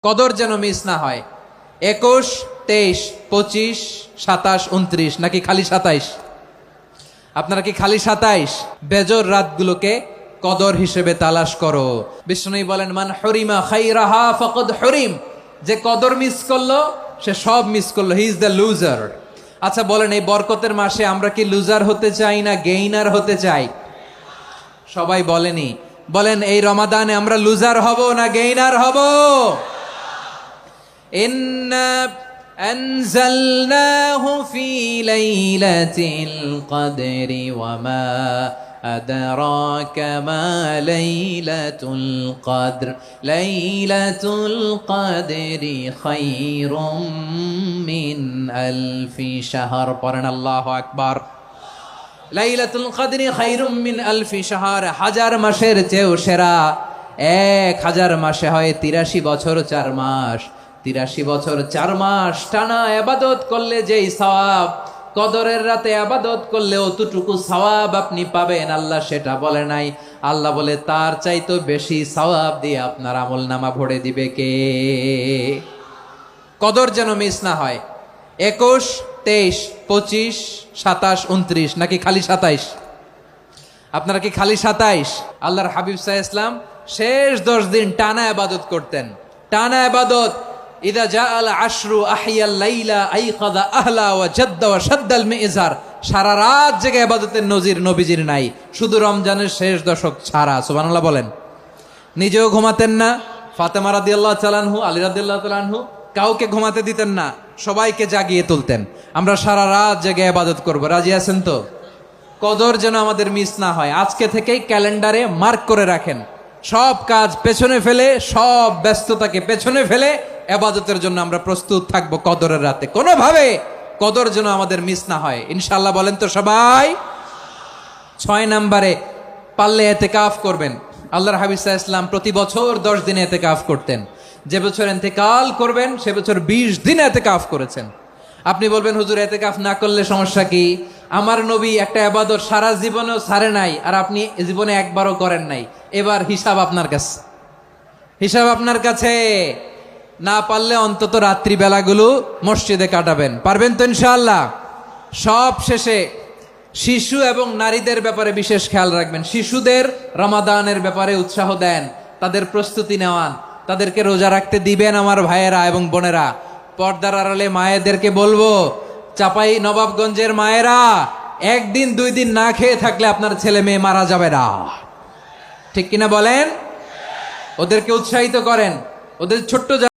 কদর যেন মিস না হয়। 21, 23, 25, 27, 29 নাকি খালি 27? আপনারা কি খালি 27? বেজর রাতগুলোকে কদর হিসেবে তালাশ করো। বিষ্ণু বলেন, মান হরিমা খাইরাহা ফাকাদ হরিম। যে কদর মিস করলো সে সব মিস করলো, হি ইজ দ্য লুজার। আচ্ছা বলেন, এই বরকতের মাসে আমরা কি লুজার হতে চাই না গেইনার হতে চাই? সবাই বলেনি, বলেন এই রমাদানে আমরা লুজার হব না গেইনার হব? ইন্না আনজালনাহু ফি লাইলাতিল কদরি ওয়া মা আদরাকা মা লাইলাতুল কদর লাইলাতুল কদরি খায়রুম মিন আলফি শাহর। পড়েন আল্লাহু আকবার। লাইলাতুল কদরি খায়রুম মিন আলফি শাহর, হাজার মাসের চেয়েও সেরা। 1000 মাসে হয় 83 বছর 4 মাস। 83 বছর 4 মাস টানা ইবাদত করলে যেই সওয়াব, কদরের রাতে ইবাদত করলে অতটুকু সওয়াব আপনি পাবেন, আল্লাহ সেটা বলে নাই। আল্লাহ বলে তার চাইতে বেশি সওয়াব দিয়ে আপনার আমলনামা ভরে দিবে কে? কদর যেন মিস না হয়। 21, 23, 25, 27, 29 নাকি খালি 27? আপনারা কি খালি 27? আল্লাহর হাবিব সাল্লাল্লাহু আলাইহি ওয়াসাল্লাম শেষ 10 দিন টানা ইবাদত করতেন, টানা ইবাদত। ইদা জাআল আশরু আহিয়াল লাইলা আইকাদা আহলা ওয়া জাদ্দা ওয়া শাদ্দাল মিজার। সারা রাত জেগে ইবাদতের নজির নবীজির নাই, শুধু রমজানের শেষ দশক ছাড়া। সুবহানাল্লাহ বলেন। নিজেও ঘুমাতেন না, ফাতেমা রাদিয়াল্লাহু তাআলা আনহু, আলী রাদিয়াল্লাহু তাআলা আনহু কাউকে ঘুমাতে দিতেন না, সবাইকে জাগিয়ে তুলতেন। আমরা সারা রাত জেগে ইবাদত করব, রাজি আছেন তো? কদর যেন আমাদের মিস না হয়। আজকে থেকেই ক্যালেন্ডারে মার্ক করে রাখেন, সব কাজ পেছনে ফেলে, সব ব্যস্ততাকে পেছনে ফেলে ইবাদতের জন্য আমরা প্রস্তুত থাকবো কদরের রাতে। কোনোভাবে কদর যেন আমাদের মিস না হয়, ইনশাআল্লাহ। বলেন তো সবাই। 6 নম্বরে পারলে ইতিকাফ করবেন। আল্লাহর হাবিব সাল্লাল্লাহু আলাইহি ওয়াসাল্লাম প্রতি বছর 10 দিন ইতিকাফ করতেন। যে বছর ইন্তেকাল করবেন সে বছর 20 দিন ইতিকাফ করেছেন। আপনি বলবেন, হুজুর ইতিকাফ না করলে সমস্যা কি? আমার নবী একটা ইবাদত সারা জীবনেও ছাড়ে নাই, আর আপনি জীবনে একবারও করেন নাই। এবার হিসাব আপনার কাছে, হিসাব আপনার কাছে। না পারলে অন্তত রাত্রি বেলাগুলো মসজিদে কাটাবেন, পারবেন তো ইনশাআল্লাহ? সব শেষে শিশু এবং নারীদের ব্যাপারে বিশেষ খেয়াল রাখবেন। শিশুদের রমাদানের ব্যাপারে উৎসাহ দেন, তাদের প্রস্তুতি নেওয়ান, তাদেরকে রোজা রাখতে দিবেন। আমার ভাইয়েরা এবং বোনেরা, পর্দার আড়ালে মায়েদেরকে বলবো, চাপাই নবাবগঞ্জের মায়েরা, 1 দিন 2 দিন না খেয়ে থাকলে আপনার ছেলে মেয়ে মারা যাবে না, ঠিক কিনা বলেন? ওদেরকে উৎসাহিত করেন। ওদের ছোট্ট